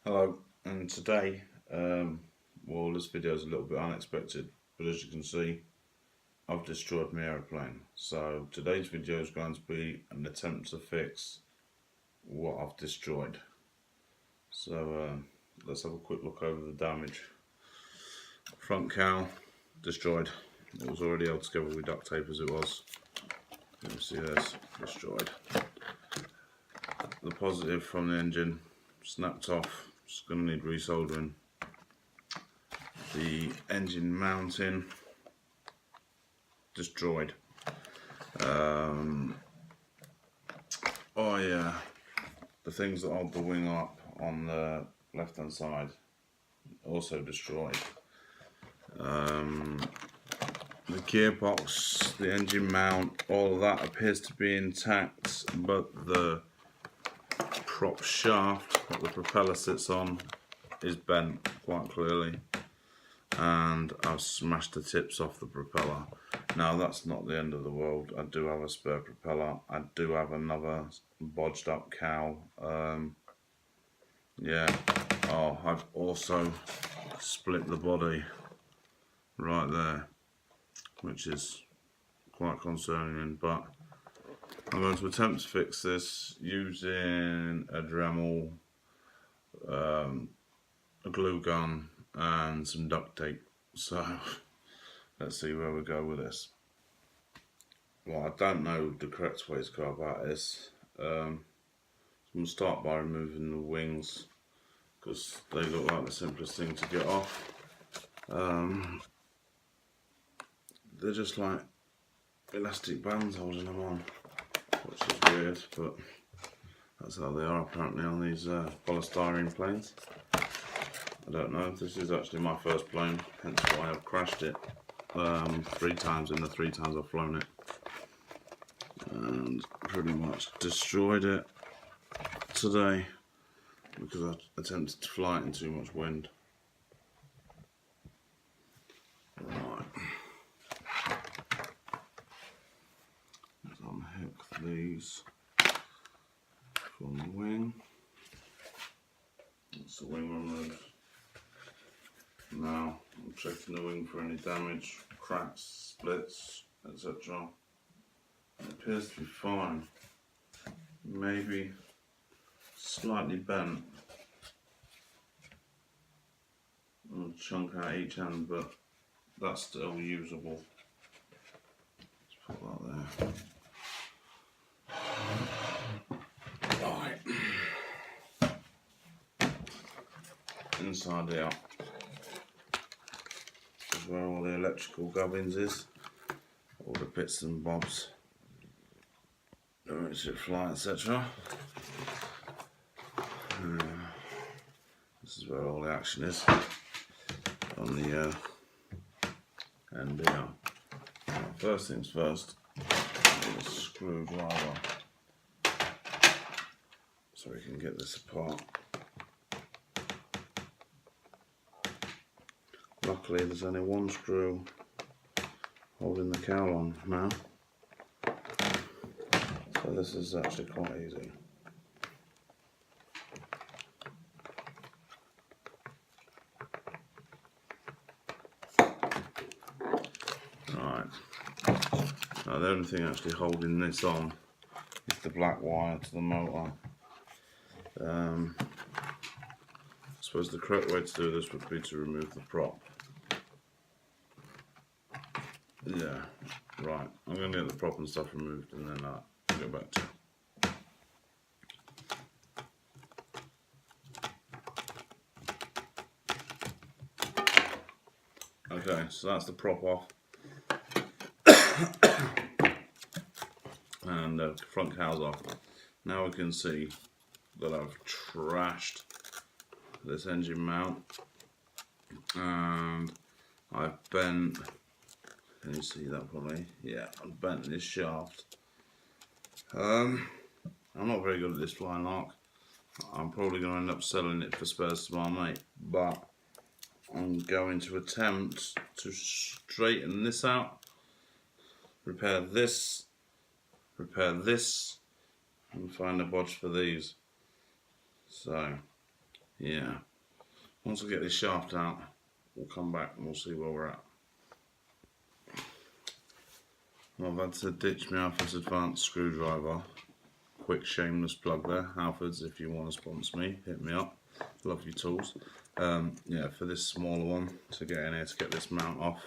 Hello, and today, well, this video is a little bit unexpected, but as you can see, I've destroyed my aeroplane. So today's video is going to be an attempt to fix what I've destroyed. So let's have a quick look over the damage. Front cowl destroyed. It was already held together with duct tape as it was. You can see this destroyed. The positive from the engine snapped off. It's going to need resoldering. The engine mounting destroyed. The things that hold the wing up on the left hand side also destroyed. The gearbox, the engine mount, all of that appears to be intact, but the prop shaft that the propeller sits on is bent quite clearly, and I've smashed the tips off the propeller. Now that's not the end of the world. I do have a spare propeller. I do have another bodged up cowl. I've also split the body right there, which is quite concerning, but I'm going to attempt to fix this using a Dremel, a glue gun and some duct tape. So let's see where we go with this. Well, I don't know the correct way to go about this. I'm going to start by removing the wings because they look like the simplest thing to get off. They're just like elastic bands holding them on, which is weird, but that's how they are apparently on these polystyrene planes. I don't know, this is actually my first plane, hence why I've crashed it 3 times in the 3 times I've flown it, and pretty much destroyed it today because I attempted to fly it in too much wind. Right, let's unhook these from the wing. That's the wing removed. Now I'm checking the wing for any damage, cracks, splits, etc. It appears to be fine. Maybe slightly bent. A chunk out each end, but that's still usable. Let's put that there. Right. Inside out is where all the electrical gubbins is, all the bits and bobs, the rotor fly, etc. This is where all the action is on the NBR. Now, first things first, I need a screwdriver so we can get this apart. Luckily there's only one screw holding the cowl on now, so this is actually quite easy. Right, now the only thing actually holding this on is the black wire to the motor. I suppose the correct way to do this would be to remove the prop. Yeah, right. I'm going to get the prop and stuff removed and then I'll go back to it. Okay, so that's the prop off. And the front cowl's off. Now we can see that I've trashed this engine mount and I've bent, can you see that probably? Yeah, I've bent this shaft. I'm not very good at this flying arc. I'm probably going to end up selling it for spares to my mate, but I'm going to attempt to straighten this out, repair this, and find a bodge for these. So yeah, once I get this shaft out, we'll come back and we'll see where we're at. Well, I've had to ditch my Alfred's advanced screwdriver. Quick shameless plug there. Alfred's, if you want to sponsor me, hit me up. Love your tools. Yeah, for this smaller one, to get in here to get this mount off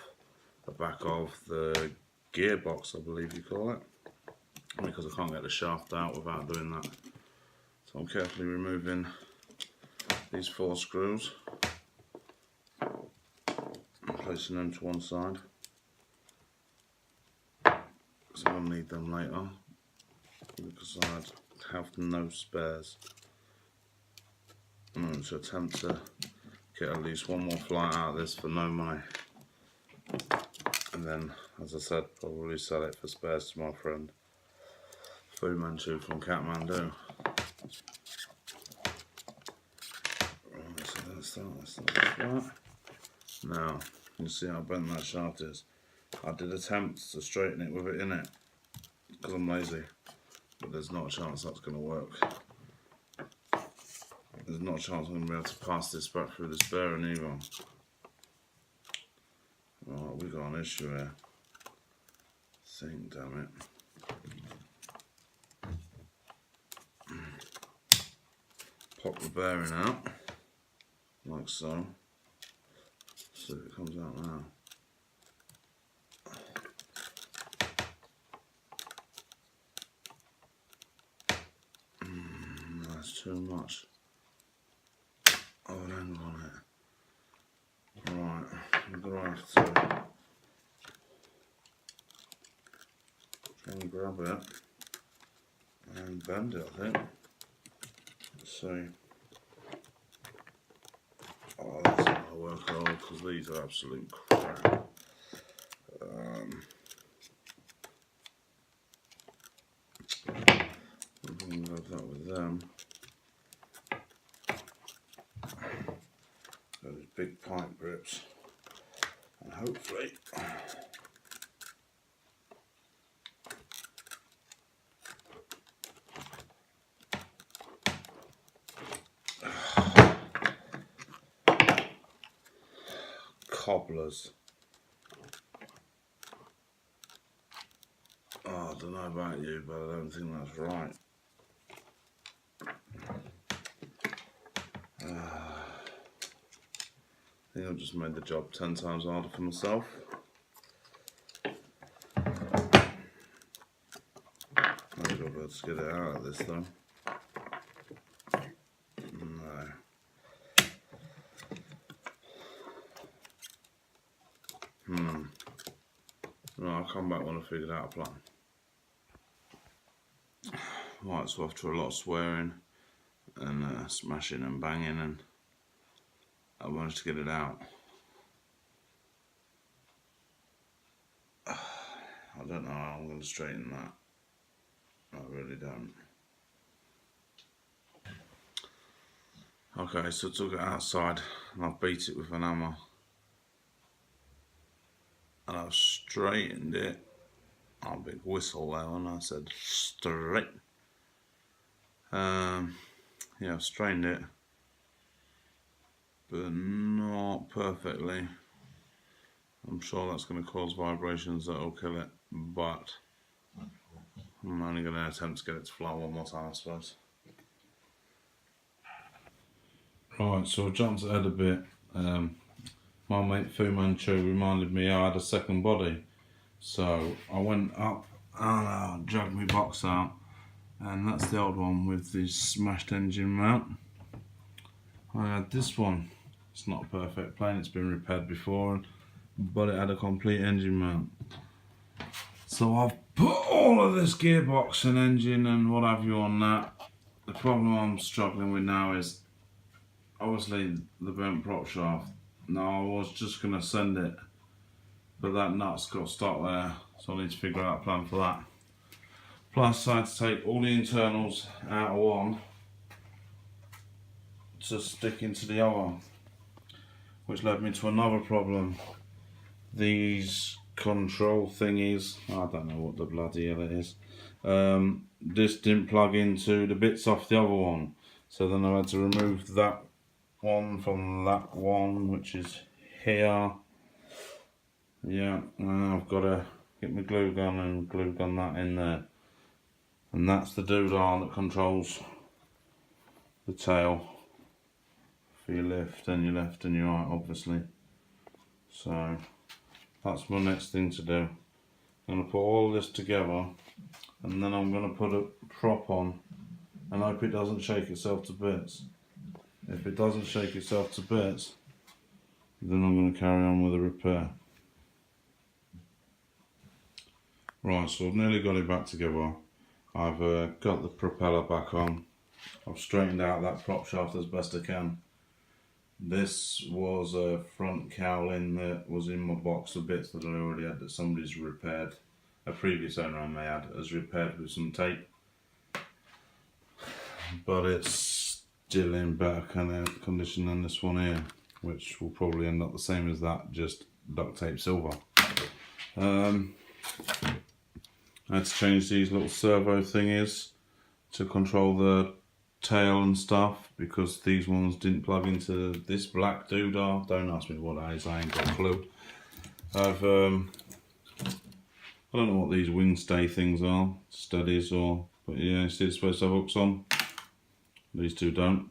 the back of the gearbox, I believe you call it, because I can't get the shaft out without doing that. So I'm carefully removing these 4 screws and placing them to one side, because I'm going to need them later, because I have no spares. I'm going to attempt to get at least one more flight out of this for no money, and then, as I said, probably sell it for spares to my friend Fu Manchu from Kathmandu. Right, so that's that. Now, you can see how bent that shaft is. I did attempt to straighten it with it in it, because I'm lazy, but there's not a chance that's going to work. There's not a chance I'm going to be able to pass this back through this bearing either. Right, we've got an issue here. Damn it. Pop the bearing out, like so. See if it comes out now. That's too much. Oh, it ain't on it. Right, I'm going to have to try and grab it and bend it, I think. Let's see. Oh, that's not going to work at all, because these are absolute crap. I'm going to grab that with them. Those big pipe grips, and hopefully cobblers. Oh, I don't know about you, but I don't think that's right. I think I've just made the job 10 times harder for myself. Maybe I'll be able to get it out of this though. No. Right, I'll come back when I figured out a plan. Right, so after a lot of swearing and smashing and banging, and I managed to get it out. I don't know how I'm going to straighten that. I really don't. Okay, so I took it outside and I've beat it with an hammer. And I've straightened it. Oh, big whistle there when I said straight. Yeah, I've strained it, but not perfectly. I'm sure that's going to cause vibrations that will kill it, but I'm only going to attempt to get it to flow one more time, I suppose. Right, so I've jumped ahead a bit. My mate Fu Manchu reminded me I had a second body, so I went up and I dragged my box out, and that's the old one with the smashed engine mount. I had this one. It's not a perfect plane, it's been repaired before, but it had a complete engine mount. So I've put all of this gearbox and engine and what have you on that. The problem I'm struggling with now is obviously the bent prop shaft. Now I was just going to send it, but that nut's got stuck there, so I need to figure out a plan for that. Plus I had to take all the internals out of one to stick into the other, which led me to another problem. These control thingies, I don't know what the bloody hell it is, this didn't plug into the bits off the other one, so then I had to remove that one from that one, which is here. Yeah, now I've got to get my glue gun and glue gun that in there. And that's the doodah that controls the tail for your left and your right, obviously. So that's my next thing to do. I'm going to put all this together, and then I'm going to put a prop on and hope it doesn't shake itself to bits. If it doesn't shake itself to bits, then I'm going to carry on with the repair. Right, so I've nearly got it back together. I've got the propeller back on. I've straightened out that prop shaft as best I can. This was a front cowling that was in my box of bits that I already had that somebody's repaired. A previous owner I may add has repaired with some tape. But it's still in better condition than this one here, which will probably end up the same as that, just duct tape silver. I had to change these little servo thingies to control the tail and stuff, because these ones didn't plug into this black doodah. Don't ask me what that is, I ain't got a clue. I don't know what these wing stay things are, steadies or, but yeah, see it's supposed to have hooks on. These two don't.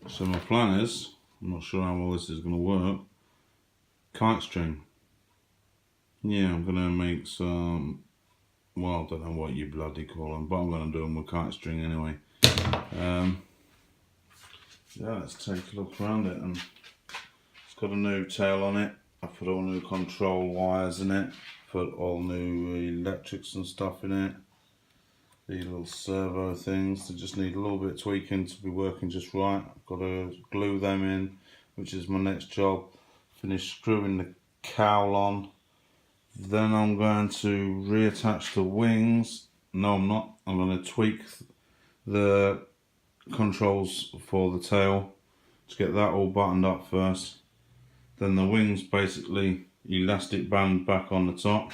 So my plan is, I'm not sure how well this is going to work, kite string. Yeah, I'm going to make some, well, I don't know what you bloody call them, but I'm going to do them with kite string anyway. Yeah, let's take a look around it, and it's got a new tail on it. I put all new control wires in it, put all new electrics and stuff in it. These little servo things, they just need a little bit of tweaking to be working just right. I've got to glue them in, which is my next job. Finish screwing the cowl on. Then I'm going to reattach the wings. No, I'm not. I'm going to tweak the controls for the tail to get that all buttoned up first. Then the wings basically elastic band back on the top,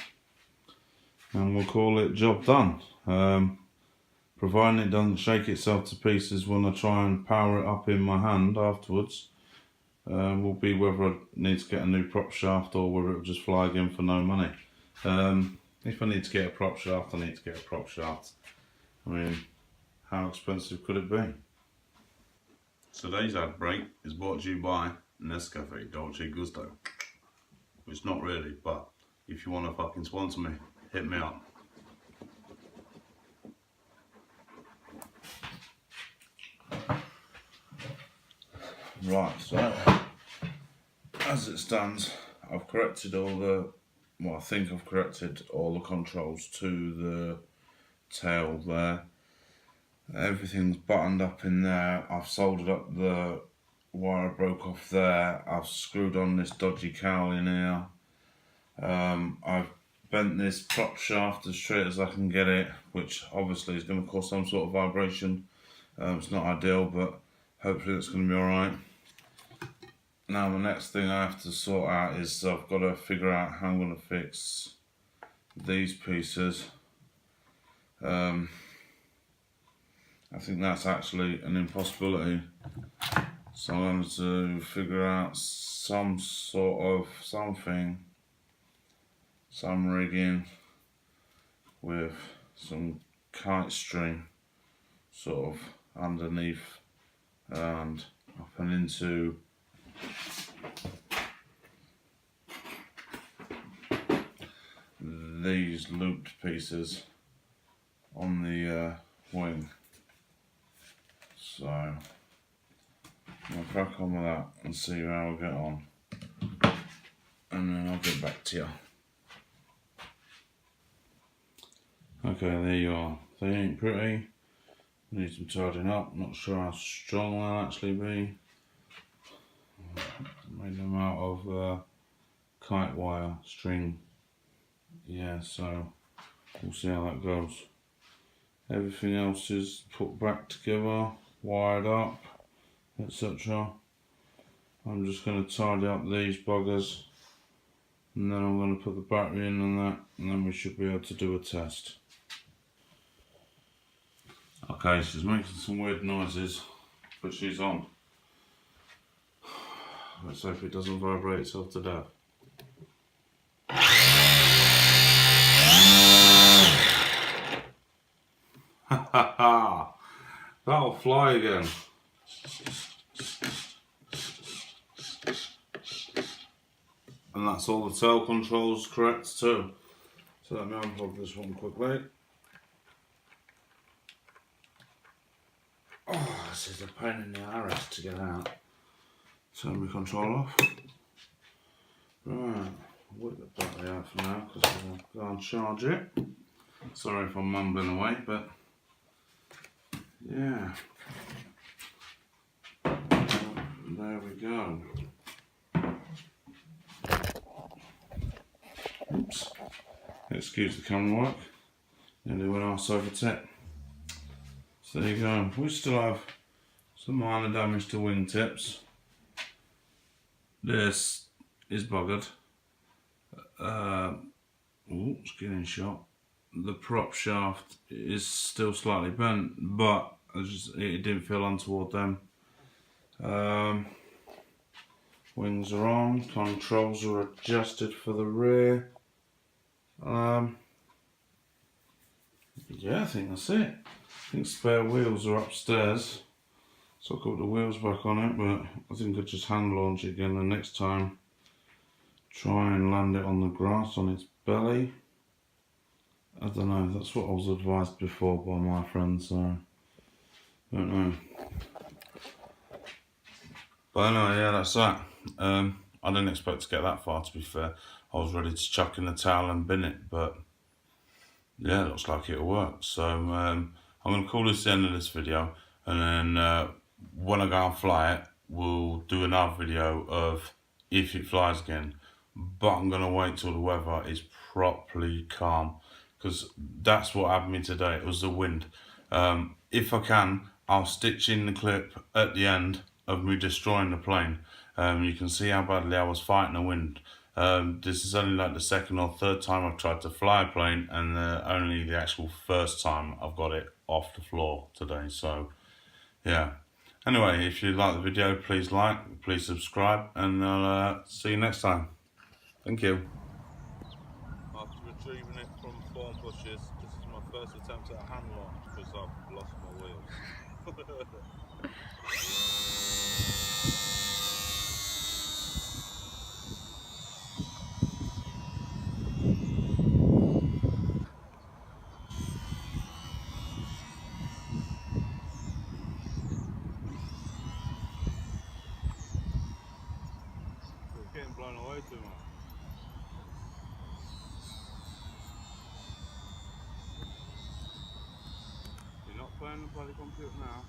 and we'll call it job done. Providing it doesn't shake itself to pieces when I try and power it up in my hand afterwards, will be whether I need to get a new prop shaft or whether it will just fly again for no money. If I need to get a prop shaft, I need to get a prop shaft. I mean, how expensive could it be? Today's ad break is brought to you by Nescafe Dolce Gusto. It's not really, but if you want to fucking sponsor me, hit me up. Right, so as it stands, I've corrected all the, well, I think I've corrected all the controls to the tail there. Everything's buttoned up in there. I've soldered up the wire I broke off there. I've screwed on this dodgy cowl in here. I've bent this prop shaft as straight as I can get it, which obviously is going to cause some sort of vibration. It's not ideal, but hopefully it's going to be alright. Now the next thing I have to sort out is I've got to figure out how I'm going to fix these pieces. I think that's actually an impossibility. So I'm going to figure out some sort of something, some rigging with some kite string sort of underneath and up and into these looped pieces on the wing. So I'll crack on with that and see how I get on, and then I'll get back to you. Okay, there you are. They ain't pretty. Need some tidying up. Not sure how strong they'll actually be. Made them out of kite wire string. Yeah, so we'll see how that goes. Everything else is put back together, wired up, etc. I'm just going to tidy up these buggers, and then I'm going to put the battery in and that, and then we should be able to do a test. Okay, she's making some weird noises, but she's on. Let's hope it doesn't vibrate itself to death. Ha ha ha! That'll fly again. And that's all the tail controls correct too. So let me unplug this one quickly. Oh, this is a pain in the arse to get out. Turn my control off. Right, I'll whip the battery out for now because I'll go and charge it. Sorry if I'm mumbling away, but yeah. There we go. Oops. Excuse the camera work. Nearly went arse over tip. So there you go. We still have some minor damage to wingtips. This is buggered. It's getting shot. The prop shaft is still slightly bent, but it didn't feel untoward then. Wings are on, controls are adjusted for the rear. Yeah, I think that's it. I think spare wheels are upstairs, so I'll put the wheels back on it, but I think I'll just hand launch it again the next time. Try and land it on the grass on its belly. I don't know, that's what I was advised before by my friend, so I don't know. But anyway, yeah, that's that. I didn't expect to get that far, to be fair. I was ready to chuck in the towel and bin it, but yeah, it looks like it'll work. So I'm going to call this the end of this video, and then when I go and fly it, we'll do another video of if it flies again. But I'm going to wait till the weather is properly calm, because that's what happened to me today. It was the wind. If I can, I'll stitch in the clip at the end of me destroying the plane. You can see how badly I was fighting the wind. This is only like the second or third time I've tried to fly a plane, and only the actual first time I've got it off the floor today. So yeah, anyway, if you like the video, please like, please subscribe, and I'll see you next time. Thank you. After retrieving it from form pushes, this is my first attempt at a hand launch because I've lost my wheels. It's getting blown away too much. You're not playing the bloody computer now.